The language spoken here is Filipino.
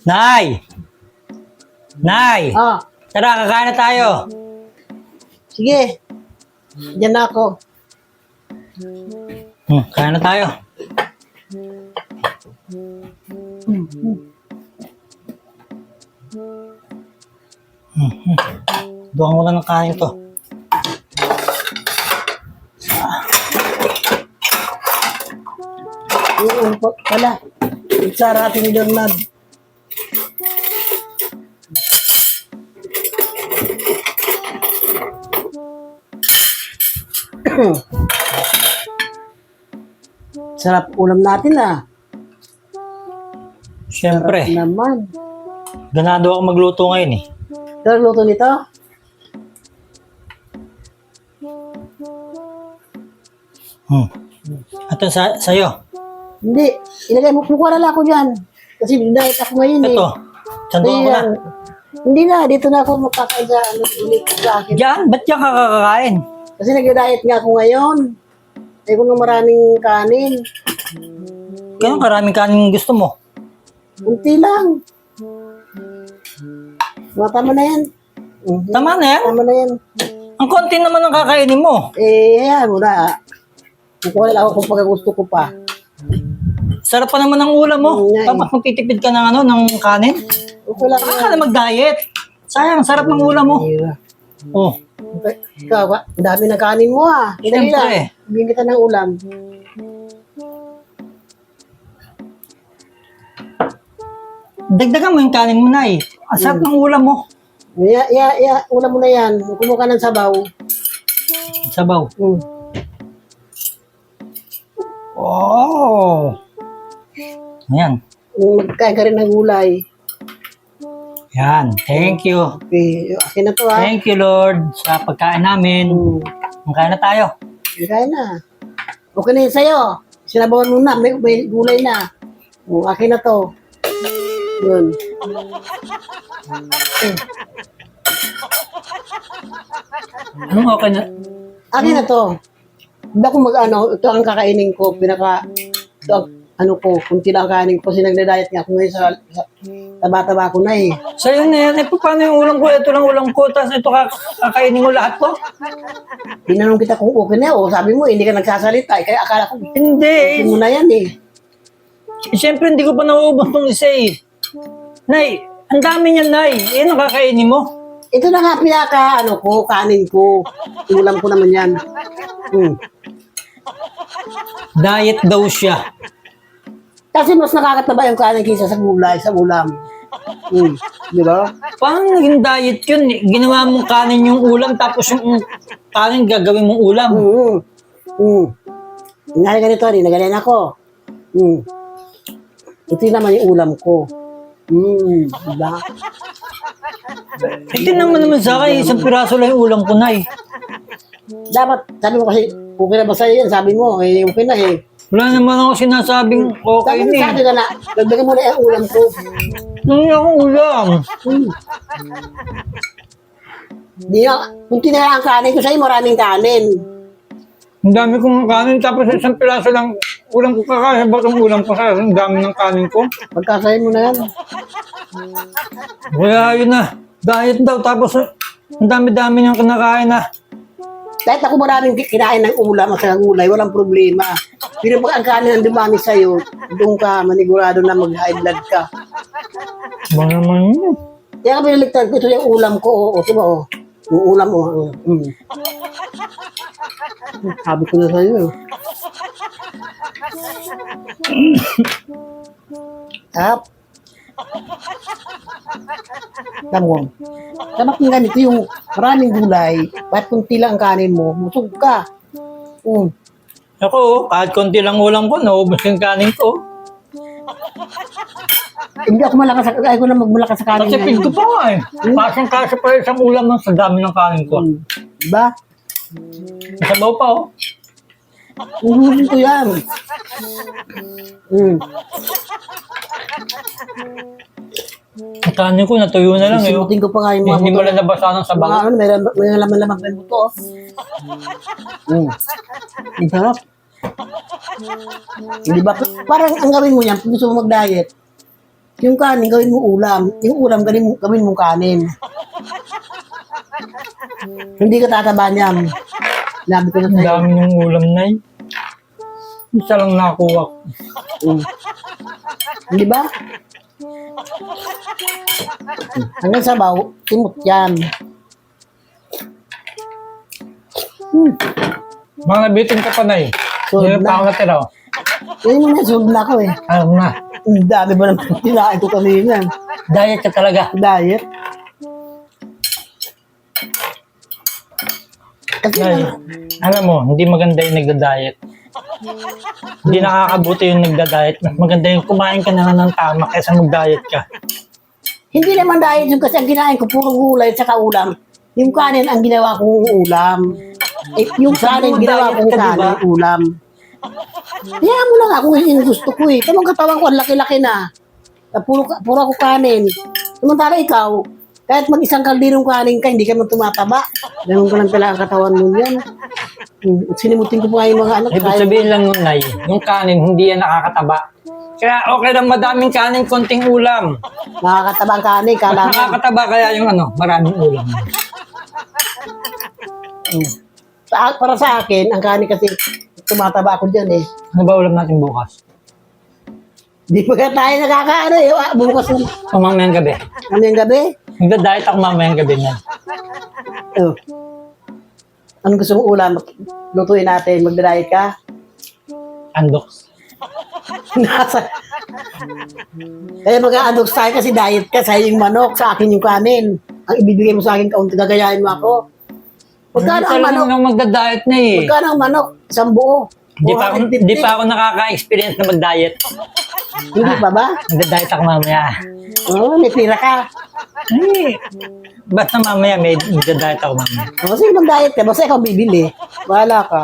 Nay! Nay! Ah, Tara, kakain na tayo. sige. Diyan na ako. Kain na tayo. Duwang mo na ng kain to. Yung po pala. Sara ating Leonard. Sarap ulam natin ah. Siyempre, Naman. ganado ako magluto ngayon eh. Pero luto nito? Ito sa'yo. Hindi. Ilagay mo. Kukuha na lang ako dyan. Kasi diet ako ngayon eh. Ito. Sandukan ko na. Ayan. Hindi na. Dito na ako magkakain sa ulit sa akin. Diyan, ba't diyan ka kakakain? Kasi nag-diet nga ako ngayon. Ay ko ng maraming kanin. Kaya karaming kanin gusto mo. Unti lang. Tama na yan. Tama na yan. Tama na yan. Ang konti naman ang kakainin mo. Ayan mo na. Kukuha lang ako kung pagka gusto ko pa. Sarap pa naman ang ulam mo. Nga eh. Tapos magtitipid ka ng ng kanin. Okay lang Saka ka na mag-diet. Sayang, sarap ng ulam mo. Oh, Ikaw, ang dami ng kanin mo ah. Dali Siyempre. lang. Bigyan kita ng ulam. dagdagan mo yung kanin mo na eh. Ang sarap ng ulam mo. Ulam mo na yan. Kumuha ka ng sabaw. Sabaw. Mm. Oh. Ayan. Magkain ka rin ng gulay. Yan. Thank you. Okay, akin na to ah. Thank you, Lord, sa pagkain namin. Magkain na tayo. Kain na. Okay na yun sa'yo. Sinabawan mo na. May gulay na. Akin na to. Yun. Anong okay na? Akin na to. Hindi ako ito ang kakainin ko. Ito ang ko, kunti lang ang kainin ko. Kasi nagda-diet nga ako ngayon sa taba-taba ko na eh. Sa'yo na yan. Eh, paano yung ulam ko? Ito lang ulam ko. Tapos ito kakainin mo lahat to? Tinanong kita kung okay na o sabi mo, hindi ka nagsasalita. Kaya akala ko, Hindi. hindi mo na yan eh. Siyempre, hindi ko pa nauubos itong isa eh. Nay, ang dami niyan, Nay. Yan ang kakainin mo. Ito na nga kanin ko. Ulam ko naman yan. Diet daw siya. Kasi mas nakakataba yung kanin kaysa sa gulay, sa ulam. Di ba? Paano naging diet yun? Ginawa mong kanin yung ulam, tapos yung kanin gagawin mong ulam. Nga ganito, nagalan ako. Ito naman yung ulam ko. Diba? Ito naman sa akin, isang piraso lang yung ulam ko, Nay. Dapat, sabi mo kasi, okay na ba sa'yo yan? Sabi mo, okay na eh. Wala naman ako sinasabing okay Sabi ni. sabi ka na, dagdagan mo na yung ulam ko. Nung akong ulam. Kung tinala ang kanin ko sa'yo, maraming kanin. Ang dami kong kanin, tapos isang piraso lang ulam ko kakain. Ba't ang ulam ko sa ang dami ng kanin ko? Pagkasayin mo na yan. Wala yun na. Diet daw, tapos ang dami-dami niyang kinakain na. Kahit ako maraming kinain ng ulam at sa gulay, walang problema. Pero pag ang kanin ang dumami sa'yo, doon ka manigurado na mag-high blood ka. Ba naman yun? Kaya ka pinaligtad ko, ito yung ulam ko. O, diba o? Yung ulam o. Sabi ko na sa'yo. Tap. Tamo. Dapat yung ganito yung maraming gulay. Kahit kunti lang ang kanin mo, busog ka. Ako, kahit konti lang ulam ko, naubos yung kanin ko. Hindi ako malakas sa ayaw ko na magmalakas sa kanin. Kasi pig ko pa nga eh. Kasang-kasa pa isang ulam ng sa dami ng kanin ko. Diba? Sabaw pa oh. Uhusin ko yan. Ang kanin ko, natuyo na lang eh. Sinutin ko pa nga yung mga Hindi buto. mo lang nabasa ng Mga sabaw. ano, may laman-laman pa yung buto. Ang sarap. Di ba? Parang ang gawin mo yan, kung gusto mo mag-diet, Yung kanin, gawin mo ulam. Yung ulam, gawin mo kanin. Hindi ka tataba niyan. Sinabi ko na Ang sa'yo. dami yung ulam, Nay. Isa lang nakuha ko. Di ba? Hanggang sabaw, timot yan. Mga nabitin ka pa, Nay. Sold Hindi na pa na. ako natira. Oh. Yan yung nasunod na ako eh. Alam na. Ang dami ba naman kinain ko kanina? Diet ka talaga. Diet. Kasi Nay, alam mo, hindi maganda yung nagda-diet. Hindi nakakabuti yung nagda-diet. Mas maganda yung kumain ka na lang ng tama kaysa mag-diet ka. hindi naman diet yung kasi ang kinain ko, puro gulay at saka ulam. Yung kanin ang ginawa kong ulam. Eh, yung Sabi kanin mo, ginawa diet kong ka, di ba? kanin, ulam. Kaya mo lang ako yung gusto ko eh. Tamang katawan ko, ang laki-laki na. Puro ako kanin. Samantala ikaw, kahit mag-isang kaldirong kanin ka, hindi ka man tumataba. Ganun ko lang pala ang katawan mo yan. Sinimutin ko pa nga yung mga anak. Ibig sabihin lang nun, Nay, yung kanin, hindi yan nakakataba. Kaya okay lang madaming kanin, konting ulam. Nakakataba ang kanin, Mas kala mo. nakakataba kaya yung maraming ulam. Para sa akin, ang kanin kasi tumataba ako dyan eh. Ano ba ulam natin bukas? Di pa ka tayo nakakaano eh. Bukas ng O mamayang gabi. kamayang gabi. Nagda-diet ako mamayang gabi na. Oh. Anong gusto mong ulam? Lutuin natin. Magdadayet ka? Andoks. Nasa. Kaya mag-a-adox tayo kasi diet ka. Sa'yo yung manok, sa akin yung kanin. Ang ibibigay mo sa akin, kaunti gagayahin mo ako. Magkano ang manok? Nang magda-diet na eh. Magkano ang manok? Isang buo. Di pa ako nakaka-experience na mag-diet. Hindi pa ba? Nagda-diet ako mamaya. Oo, may pira ka. Eh, basta mamaya may nagda-diet ako mamaya. O, sige mag-diet ka. Basta ikaw bibili. Bahala ka.